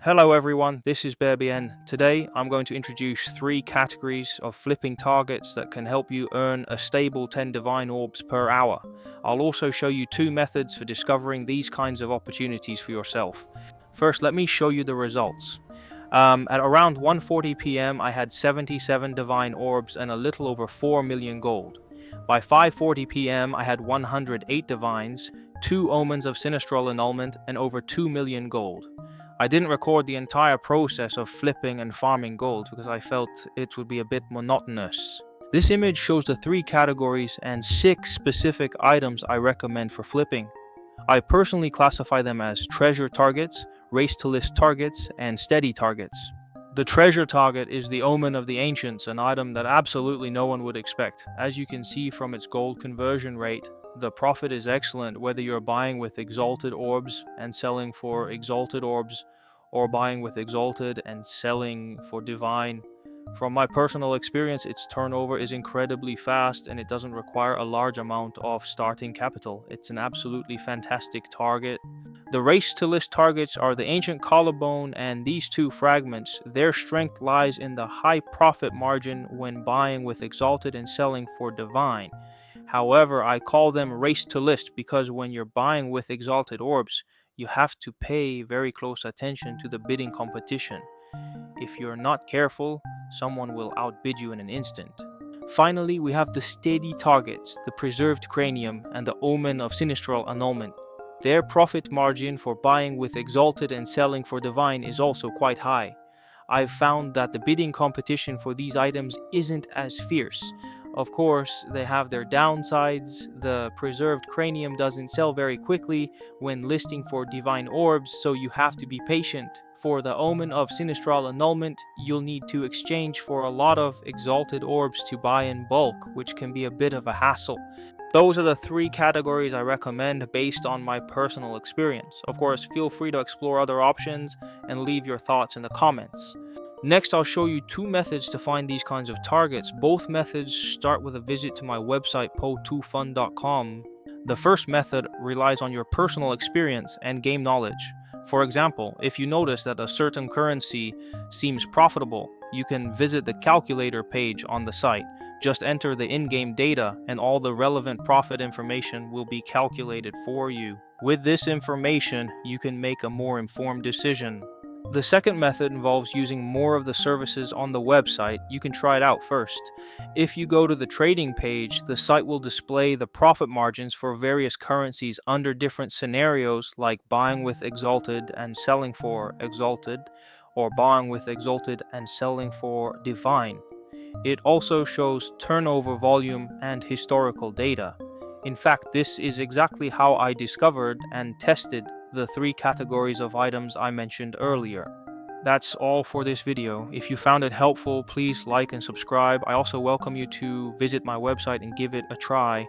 Hello everyone, this is BearBN. Today I'm going to introduce 3 categories of flipping targets that can help you earn a stable 10 Divine Orbs per hour. I'll also show you 2 methods for discovering these kinds of opportunities for yourself. First, let me show you the results. At around 1:40 p.m. I had 77 Divine Orbs and a little over 4 million gold. By 5:40 p.m. I had 108 Divines, 2 Omens of Sinistral Annulment, and over 2 million gold. I didn't record the entire process of flipping and farming gold because I felt it would be a bit monotonous. This image shows the 3 categories and 6 specific items I recommend for flipping. I personally classify them as treasure targets, race to list targets, and steady targets. The treasure target is the Omen of the Ancients, an item that absolutely no one would expect. As you can see from its gold conversion rate, the profit is excellent whether you're buying with Exalted Orbs and selling for Exalted Orbs, or buying with Exalted and selling for Divine. From my personal experience, its turnover is incredibly fast and it doesn't require a large amount of starting capital. It's an absolutely fantastic target. The race to list targets are the Ancient Collarbone and these 2 fragments. Their strength lies in the high profit margin when buying with Exalted and selling for Divine. However, I call them race to list because when you're buying with Exalted Orbs, you have to pay very close attention to the bidding competition. If you're not careful, someone will outbid you in an instant. Finally, we have the steady targets, the Preserved Cranium and the Omen of Sinistral Annulment. Their profit margin for buying with Exalted and selling for Divine is also quite high. I've found that the bidding competition for these items isn't as fierce. Of course, they have their downsides. The Preserved Cranium doesn't sell very quickly when listing for Divine Orbs, so you have to be patient. For the Omen of Sinistral Annulment, you'll need to exchange for a lot of Exalted Orbs to buy in bulk, which can be a bit of a hassle. Those are the 3 categories I recommend based on my personal experience. Of course, feel free to explore other options and leave your thoughts in the comments. Next, I'll show you 2 methods to find these kinds of targets. Both methods start with a visit to my website po2fun.com. The first method relies on your personal experience and game knowledge. For example, if you notice that a certain currency seems profitable, you can visit the calculator page on the site. Just enter the in-game data and all the relevant profit information will be calculated for you. With this information, you can make a more informed decision. The second method involves using more of the services on the website. You can try it out first. If you go to the trading page, the site will display the profit margins for various currencies under different scenarios, like buying with Exalted and selling for Exalted, or buying with Exalted and selling for Divine. It also shows turnover volume and historical data. In fact, this is exactly how I discovered and tested the 3 categories of items I mentioned earlier. That's all for this video. If you found it helpful, please like and subscribe. I also welcome you to visit my website and give it a try.